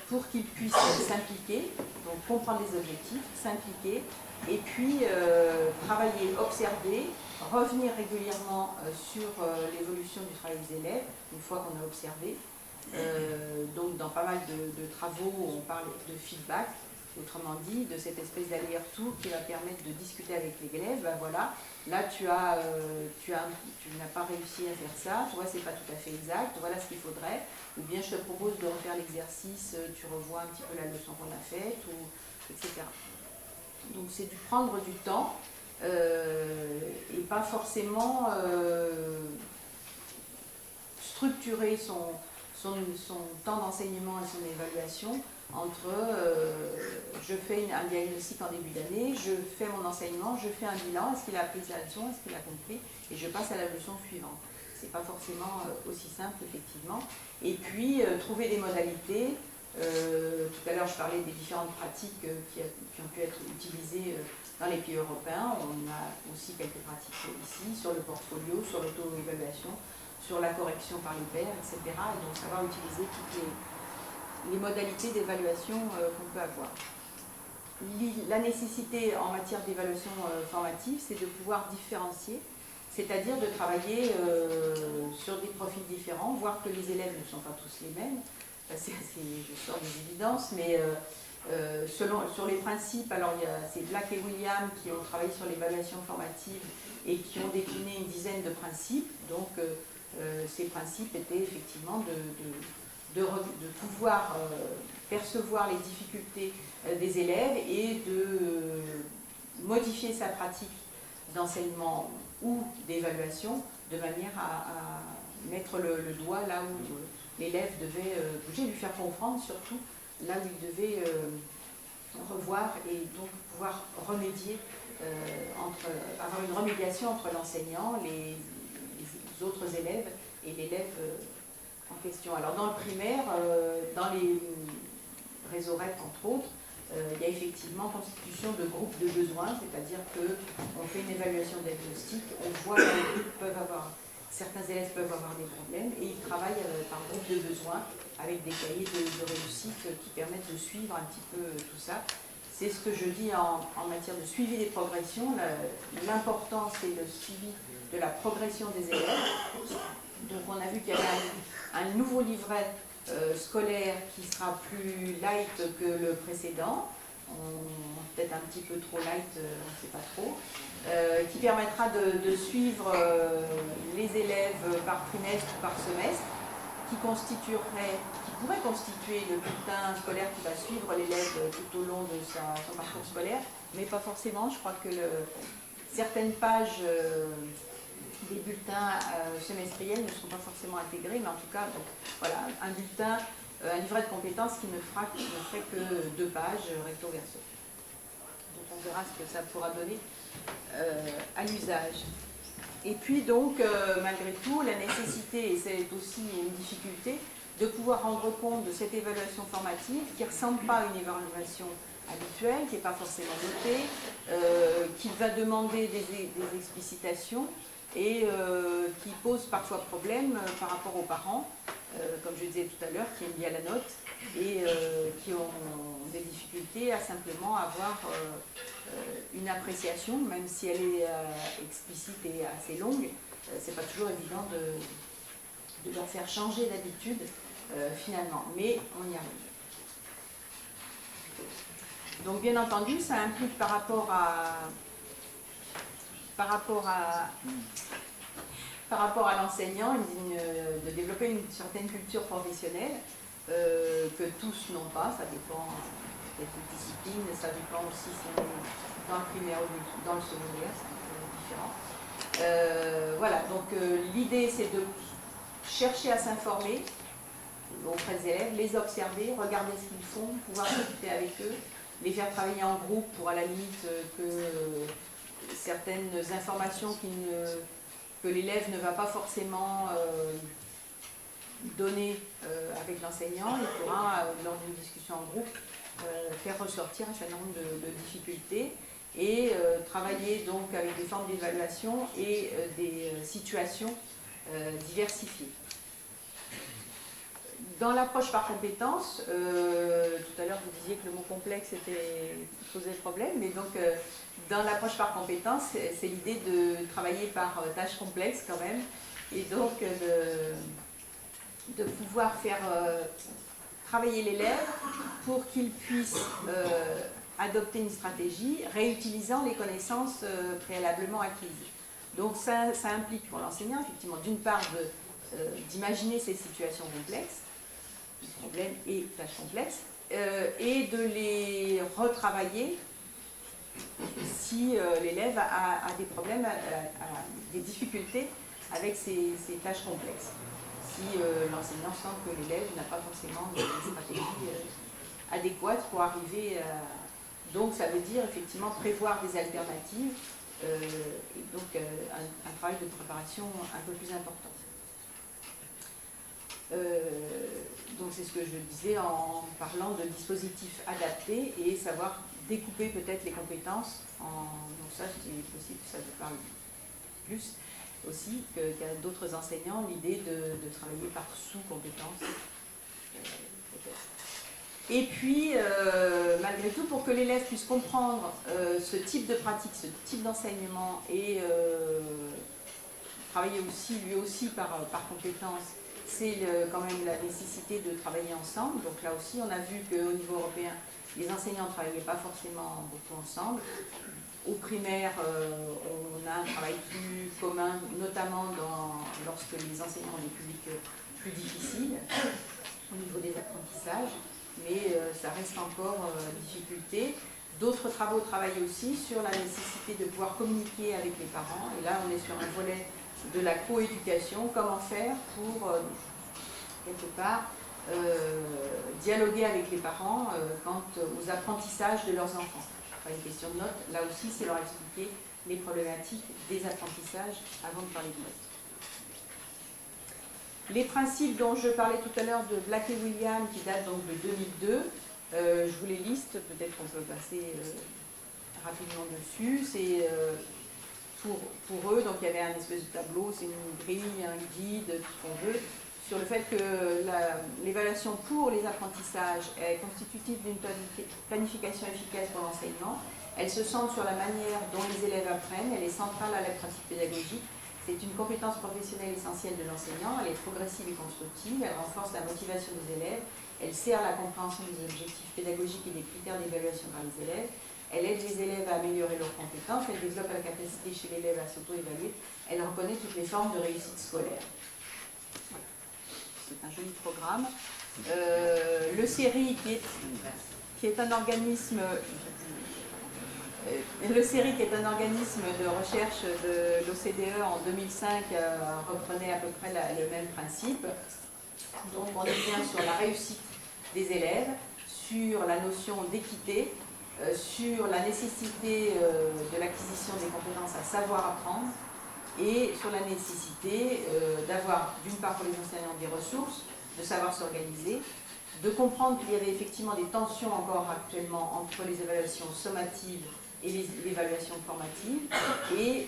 [SPEAKER 1] pour qu'ils puissent s'impliquer, donc comprendre les objectifs, s'impliquer, et puis travailler, observer, revenir régulièrement sur l'évolution du travail des élèves, une fois qu'on a observé. Donc dans pas mal de travaux, on parle de feedback, Autrement dit, de cette espèce d'aller-retour qui va permettre de discuter avec les élèves, ben voilà, là tu n'as pas réussi à faire ça, tu vois, c'est pas tout à fait exact, voilà ce qu'il faudrait, ou bien je te propose de refaire l'exercice, tu revois un petit peu la leçon qu'on a faite, etc. Donc c'est de prendre du temps, et pas forcément structurer son temps d'enseignement et son évaluation entre je fais un diagnostic en début d'année, je fais mon enseignement, je fais un bilan, est-ce qu'il a appris sa leçon, est-ce qu'il a compris, et je passe à la leçon suivante. C'est pas forcément aussi simple, effectivement. Et puis, trouver des modalités. Tout à l'heure, je parlais des différentes pratiques qui ont pu être utilisées dans les pays européens. On a aussi quelques pratiques ici, sur le portfolio, sur l'auto-évaluation, sur la correction par les pairs, etc. Et donc, savoir utiliser toutes les modalités d'évaluation qu'on peut avoir. La nécessité en matière d'évaluation formative, c'est de pouvoir différencier, c'est-à-dire de travailler sur des profils différents, voir que les élèves ne sont pas tous les mêmes. Je sors des évidences, mais sur les principes, alors c'est Black et Williams qui ont travaillé sur l'évaluation formative et qui ont décliné une dizaine de principes. Donc ces principes étaient effectivement de pouvoir percevoir les difficultés des élèves et de modifier sa pratique d'enseignement ou d'évaluation de manière à mettre le doigt là où l'élève devait bouger, lui faire comprendre surtout là où il devait revoir et donc pouvoir remédier, avoir une remédiation entre l'enseignant, les autres élèves et l'élève en question. Alors dans le primaire, dans les réseaux REP entre autres, il y a effectivement constitution de groupes de besoins, c'est-à-dire qu'on fait une évaluation diagnostique, on voit que certains élèves peuvent avoir des problèmes et ils travaillent par groupe de besoins avec des cahiers de réussite qui permettent de suivre un petit peu tout ça. C'est ce que je dis en matière de suivi des progressions. L'important, c'est le suivi de la progression des élèves. Donc on a vu qu'il y avait un nouveau livret scolaire qui sera plus light que le précédent, peut-être un petit peu trop light, on ne sait pas trop, qui permettra de suivre les élèves par trimestre ou par semestre, qui pourrait constituer le bulletin scolaire qui va suivre l'élève tout au long de son parcours scolaire, mais pas forcément. Je crois que certaines pages des bulletins semestriels ne seront pas forcément intégrés, mais en tout cas, donc, voilà, un bulletin, un livret de compétences qui ne ferait que 2 pages recto verso. Donc on verra ce que ça pourra donner à l'usage. Et puis donc, malgré tout, la nécessité, et c'est aussi une difficulté, de pouvoir rendre compte de cette évaluation formative qui ne ressemble pas à une évaluation habituelle, qui n'est pas forcément notée, qui va demander des explicitations et qui pose parfois problème par rapport aux parents, comme je disais tout à l'heure, qui aiment bien la note et qui ont des difficultés à simplement avoir une appréciation, même si elle est explicite et assez longue. C'est pas toujours évident de leur faire changer d'habitude finalement, mais on y arrive. Donc bien entendu, ça implique par rapport à l'enseignant de développer une certaine culture professionnelle que tous n'ont pas, ça dépend des disciplines, ça dépend aussi si on est dans le primaire ou dans le secondaire, c'est un peu différent. Voilà, donc l'idée c'est de chercher à s'informer auprès des élèves, les observer, regarder ce qu'ils font, pouvoir discuter avec eux, les faire travailler en groupe pour à la limite que certaines informations que l'élève ne va pas forcément donner avec l'enseignant, il pourra, lors d'une discussion en groupe, faire ressortir un certain nombre de difficultés et travailler donc avec des formes d'évaluation et des situations diversifiées. Dans l'approche par compétences, tout à l'heure vous disiez que le mot complexe posait problème, mais donc dans l'approche par compétences, c'est l'idée de travailler par tâches complexes quand même, et donc de pouvoir faire travailler l'élève pour qu'il puisse adopter une stratégie réutilisant les connaissances préalablement acquises. Donc ça implique pour l'enseignant, effectivement, d'une part d'imaginer ces situations complexes, problèmes et tâches complexes, et de les retravailler si l'élève a des problèmes, des difficultés avec ces tâches complexes. Si l'enseignant sent que l'élève n'a pas forcément de stratégie adéquate pour arriver à... Donc ça veut dire effectivement prévoir des alternatives et donc un travail de préparation un peu plus important. Donc c'est ce que je disais en parlant de dispositifs adaptés et savoir découper peut-être les compétences. Donc ça, c'est possible que ça vous parle plus aussi qu'à d'autres enseignants, l'idée de travailler par sous-compétences. Et puis, malgré tout, pour que l'élève puisse comprendre ce type de pratique, ce type d'enseignement et travailler aussi, lui aussi, par compétences, c'est quand même la nécessité de travailler ensemble. Donc là aussi, on a vu qu'au niveau européen, les enseignants ne travaillaient pas forcément beaucoup ensemble. Au primaire, on a un travail plus commun, notamment lorsque les enseignants ont des publics plus difficiles au niveau des apprentissages, mais ça reste encore une difficulté. D'autres travaux travaillent aussi sur la nécessité de pouvoir communiquer avec les parents, et là on est sur un volet de la coéducation, comment faire pour, quelque part, dialoguer avec les parents quant aux apprentissages de leurs enfants. Pas une question de notes, là aussi c'est leur expliquer les problématiques des apprentissages avant de parler de notes. Les principes dont je parlais tout à l'heure de Black et William, qui datent donc de 2002, je vous les liste, peut-être qu'on peut passer rapidement dessus. C'est pour eux, donc il y avait un espèce de tableau, c'est une grille, un guide, tout ce qu'on veut, sur le fait que l'évaluation pour les apprentissages est constitutive d'une planification efficace pour l'enseignement. Elle se centre sur la manière dont les élèves apprennent, elle est centrale à la pratique pédagogique. C'est une compétence professionnelle essentielle de l'enseignant, elle est progressive et constructive, elle renforce la motivation des élèves, elle sert à la compréhension des objectifs pédagogiques et des critères d'évaluation par les élèves, elle aide les élèves à améliorer leurs compétences, elle développe la capacité chez l'élève à s'auto-évaluer, elle reconnaît toutes les formes de réussite scolaire. Voilà. C'est un joli programme. Le CERI, qui est un organisme... Le CERI, qui est un organisme de recherche de l'OCDE en 2005, reprenait à peu près le même principe. Donc on est bien sur la réussite des élèves, sur la notion d'équité, sur la nécessité de l'acquisition des compétences à savoir apprendre et sur la nécessité d'avoir d'une part pour les enseignants des ressources, de savoir s'organiser, de comprendre qu'il y avait effectivement des tensions encore actuellement entre les évaluations sommatives et l'évaluation formative, et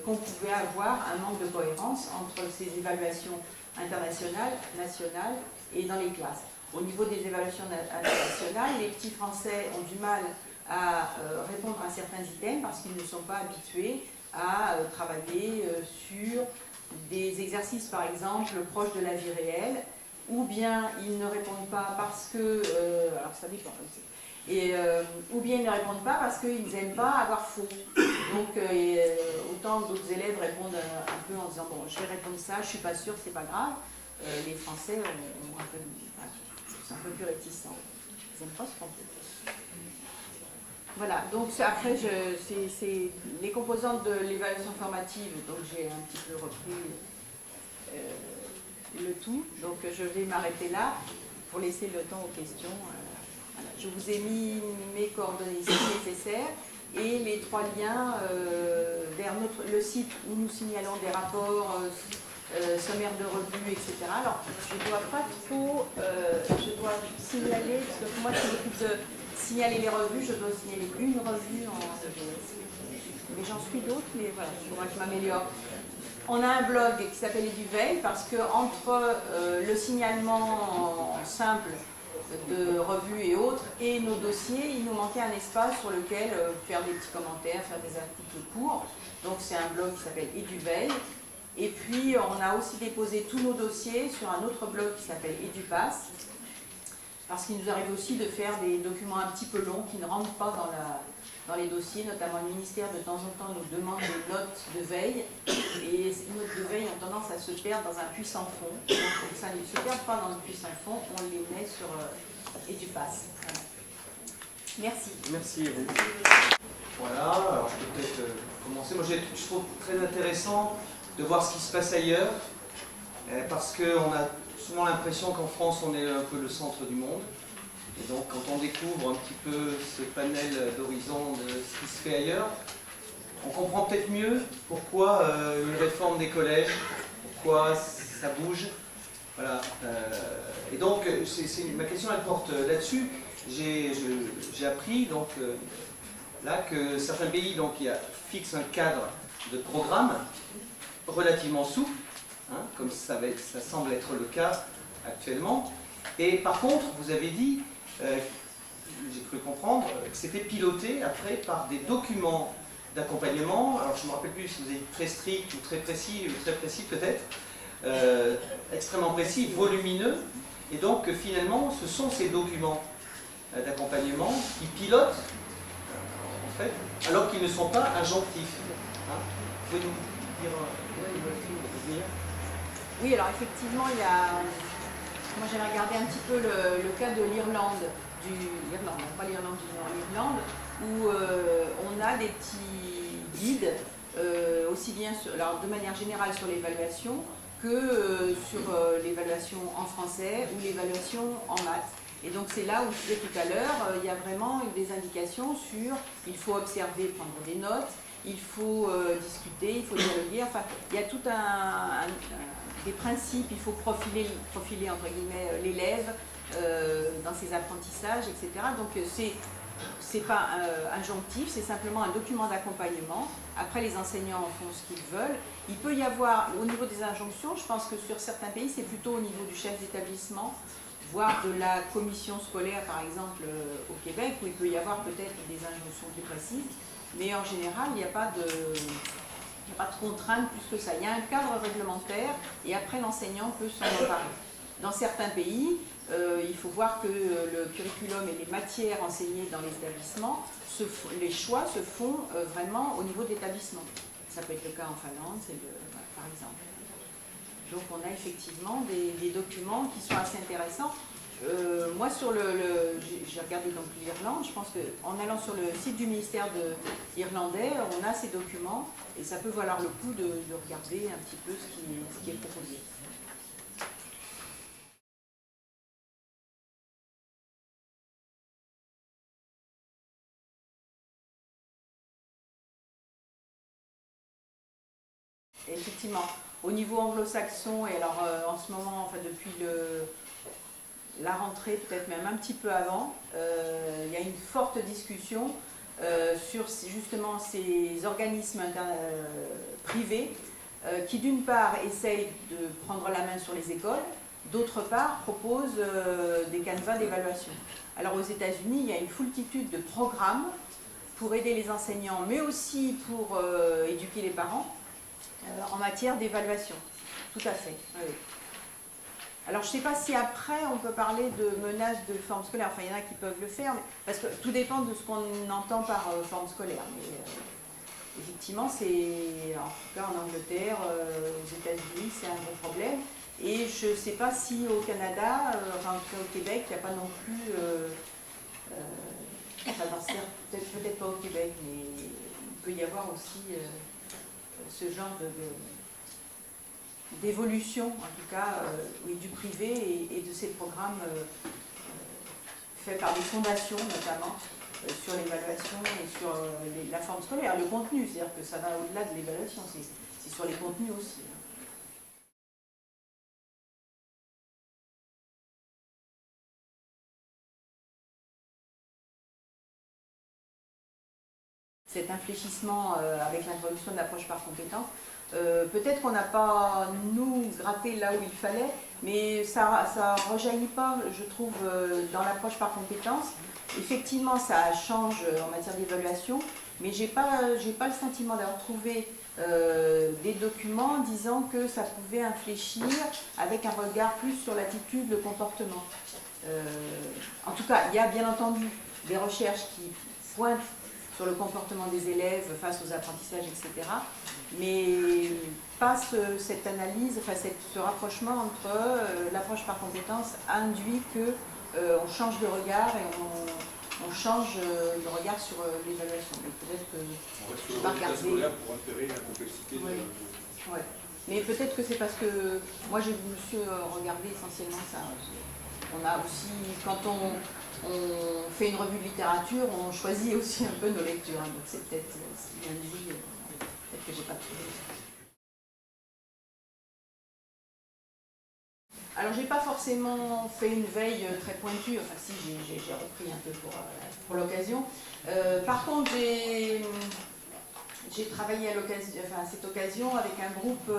[SPEAKER 1] qu'on pouvait avoir un manque de cohérence entre ces évaluations internationales, nationales et dans les classes. Au niveau des évaluations internationales, les petits Français ont du mal à répondre à certains items parce qu'ils ne sont pas habitués à travailler sur des exercices, par exemple, proches de la vie réelle, ou bien ils ne répondent pas parce que... alors ça dépend. Ou bien ils ne répondent pas parce qu'ils n'aiment pas avoir faux. Donc autant d'autres élèves répondent un peu en disant bon, je vais répondre ça, je suis pas sûre, c'est pas grave. Les Français ont un peu, c'est un peu plus réticents. Ils n'aiment pas se tromper. Voilà, donc après c'est les composantes de l'évaluation formative, donc j'ai un petit peu repris le tout. Donc je vais m'arrêter là pour laisser le temps aux questions. Voilà. Je vous ai mis mes coordonnées si nécessaires et les 3 liens vers le site où nous signalons des rapports, sommaires de revues, etc. Alors, je ne dois pas trop, je dois signaler, parce que moi je m'occupe de signaler les revues, je dois signaler une revue en EGS. Mais j'en suis d'autres, mais voilà, il faudra que je m'améliore. On a un blog qui s'appelle EduVeille, parce que entre le signalement simple de revues et autres, et nos dossiers, il nous manquait un espace sur lequel faire des petits commentaires, faire des articles courts. Donc c'est un blog qui s'appelle EduVeille. Et puis on a aussi déposé tous nos dossiers sur un autre blog qui s'appelle EduPass. parce qu'il nous arrive aussi de faire des documents un petit peu longs qui ne rentrent pas dans les dossiers, notamment le ministère de temps en temps nous demande des notes de veille, et ces notes de veille ont tendance à se perdre dans un puits sans fond. Donc ça ne se perd pas dans le puits sans fond, on les met sur EduPass. Voilà. Merci.
[SPEAKER 2] Merci à vous. Voilà, alors je peux peut-être commencer. Moi je trouve très intéressant de voir ce qui se passe ailleurs, parce qu'on a souvent l'impression qu'en France on est un peu le centre du monde. Et donc quand on découvre un petit peu ce panel d'horizon de ce qui se fait ailleurs, on comprend peut-être mieux pourquoi une réforme des collèges, pourquoi ça bouge. Voilà. Et donc ma question elle porte là-dessus. J'ai appris donc, là que certains pays donc, fixent un cadre de programme relativement souple, hein, comme ça semble être le cas actuellement. Et par contre, vous avez dit, j'ai cru comprendre, que c'était piloté après par des documents d'accompagnement. Alors je ne me rappelle plus si vous êtes très strict ou très précis peut-être, extrêmement précis, volumineux. Et donc finalement, ce sont ces documents d'accompagnement qui pilotent, en fait, alors qu'ils ne sont pas injonctifs. Hein. Vous pouvez nous dire
[SPEAKER 1] Oui, alors effectivement, il y a... Moi j'ai regardé un petit peu le cas de l'Irlande, pas l'Irlande du Nord, l'Irlande, où on a des petits guides, aussi bien alors, de manière générale sur l'évaluation que sur l'évaluation en français ou l'évaluation en maths. Et donc c'est là où je disais tout à l'heure, il y a vraiment des indications sur il faut observer, prendre des notes, il faut discuter, il faut dialoguer, enfin il y a tout des principes, il faut profiler entre guillemets l'élève dans ses apprentissages, etc. Donc c'est pas injonctif, c'est simplement un document d'accompagnement. Après les enseignants font ce qu'ils veulent. Il peut y avoir, au niveau des injonctions, je pense que sur certains pays c'est plutôt au niveau du chef d'établissement, voire de la commission scolaire, par exemple, au Québec, où il peut y avoir peut-être des injonctions plus précises, mais en général, il n'y a pas de contrainte plus que ça. Il y a un cadre réglementaire, et après, l'enseignant peut s'en emparer. Dans certains pays, il faut voir que le curriculum et les matières enseignées dans les établissements, les choix se font vraiment au niveau de l'établissement. Ça peut être le cas en Finlande, par exemple. Donc on a effectivement des documents qui sont assez intéressants. Moi, j'ai regardé donc l'Irlande, je pense qu'en allant sur le site du ministère irlandais, on a ces documents et ça peut valoir le coup de regarder un petit peu ce qui est proposé. Et effectivement, au niveau anglo-saxon, et alors en ce moment, enfin depuis la rentrée, peut-être même un petit peu avant, il y a une forte discussion sur justement ces organismes privés qui d'une part essayent de prendre la main sur les écoles, d'autre part proposent des canevas d'évaluation. Alors aux États-Unis, il y a une foultitude de programmes pour aider les enseignants, mais aussi pour éduquer les parents en matière d'évaluation. Tout à fait. Oui. Alors je ne sais pas si après on peut parler de menaces de forme scolaire, enfin il y en a qui peuvent le faire, parce que tout dépend de ce qu'on entend par forme scolaire. Mais effectivement, c'est, en tout cas en Angleterre, aux États-Unis, c'est un gros problème. Et je ne sais pas si au Canada, enfin au Québec, il n'y a pas non plus, enfin peut-être pas au Québec, mais il peut y avoir aussi ce genre d'évolution, en tout cas, oui, du privé et de ces programmes faits par des fondations notamment, sur l'évaluation et sur la forme scolaire, le contenu, c'est-à-dire que ça va au-delà de l'évaluation, c'est sur les contenus aussi. Cet infléchissement avec l'introduction de l'approche par compétence, peut-être qu'on n'a pas, nous, gratté là où il fallait, mais ça ne rejaillit pas, je trouve, dans l'approche par compétence. Effectivement, ça change en matière d'évaluation, mais je n'ai pas le sentiment d'avoir trouvé des documents disant que ça pouvait infléchir avec un regard plus sur l'attitude, le comportement. En tout cas, il y a bien entendu des recherches qui pointent sur le comportement des élèves face aux apprentissages, etc. Mais pas cette analyse, enfin ce rapprochement entre l'approche par compétence induit qu'on change de regard et on change le regard sur l'évaluation. Mais peut-être que
[SPEAKER 3] on reste sur le résultat scolaire pour intégrer la complexité.
[SPEAKER 1] Oui. Ouais. Mais peut-être que c'est parce que moi je me suis regardé essentiellement ça. On a aussi, quand on fait une revue de littérature, on choisit aussi un peu nos lectures. Donc c'est peut-être ce qui induit, peut-être que j'ai pas trouvé. Alors j'ai pas forcément fait une veille très pointue, enfin si j'ai repris un peu pour l'occasion. Par contre j'ai travaillé à cette occasion avec un groupe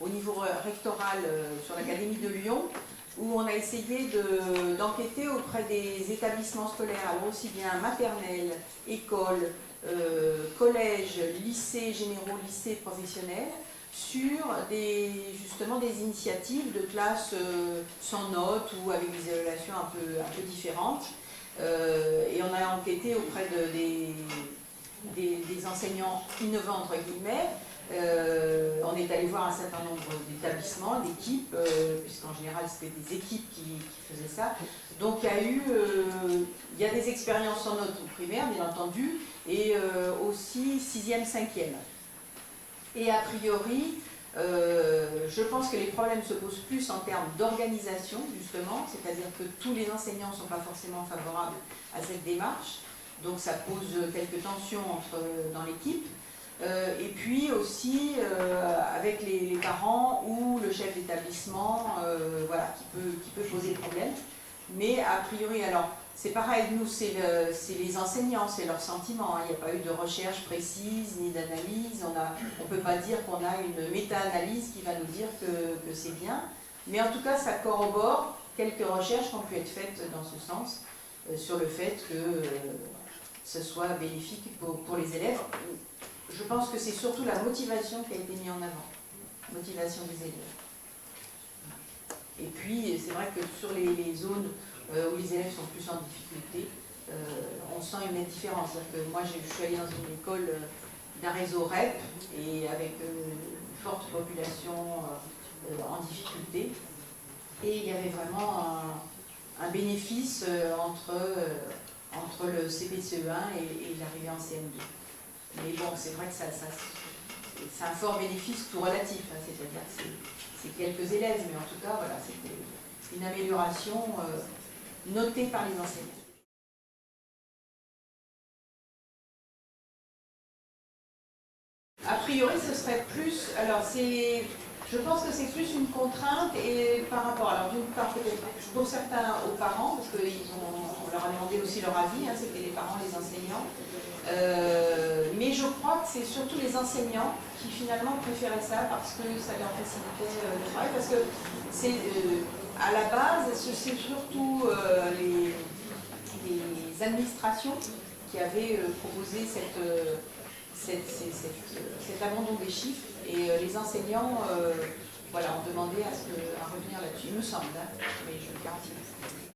[SPEAKER 1] au niveau rectoral sur l'Académie de Lyon, où on a essayé d'enquêter auprès des établissements scolaires, alors aussi bien maternelle, école, collège, lycée généraux, lycée professionnels, sur justement des initiatives de classes sans notes ou avec des évaluations un peu différentes. Et on a enquêté auprès des enseignants innovants, entre guillemets. On est allé voir un certain nombre d'établissements, d'équipes, puisqu'en général c'était des équipes qui faisaient ça. Donc il y a des expériences en notes au primaire, bien entendu, et aussi 6e, 5e. Et a priori, je pense que les problèmes se posent plus en termes d'organisation, justement, c'est-à-dire que tous les enseignants ne sont pas forcément favorables à cette démarche, donc ça pose quelques tensions dans l'équipe. Et puis aussi avec les parents ou le chef d'établissement, voilà, qui peut poser problème. Mais a priori, alors, c'est pareil, nous, c'est les enseignants, c'est leurs sentiments. Hein. Il n'y a pas eu de recherche précise, ni d'analyse. On ne peut pas dire qu'on a une méta-analyse qui va nous dire que c'est bien. Mais en tout cas, ça corrobore quelques recherches qui ont pu être faites dans ce sens, sur le fait que ce soit bénéfique pour les élèves. Je pense que c'est surtout la motivation qui a été mise en avant, la motivation des élèves. Et puis, c'est vrai que sur les zones où les élèves sont plus en difficulté, on sent une nette différence. Que moi, je suis allée dans une école d'un réseau REP et avec une forte population en difficulté. Et il y avait vraiment un bénéfice entre le CP-CE1 et l'arrivée en CM2. Mais bon, c'est vrai que c'est un fort bénéfice tout relatif, hein, c'est-à-dire que c'est quelques élèves, mais en tout cas, voilà, c'était une amélioration notée par les enseignants. A priori, ce serait plus, alors je pense que c'est plus une contrainte et par rapport, alors d'une part peut-être pour certains aux parents, parce qu'on leur a demandé aussi leur avis, hein, c'était les parents, les enseignants, mais je crois que c'est surtout les enseignants qui finalement préféraient ça parce que ça leur facilitait le travail, parce que c'est à la base, c'est surtout les administrations qui avaient proposé cet abandon des chiffres et les enseignants voilà, ont demandé à revenir là-dessus, il me semble, hein, mais je ne garantis pas.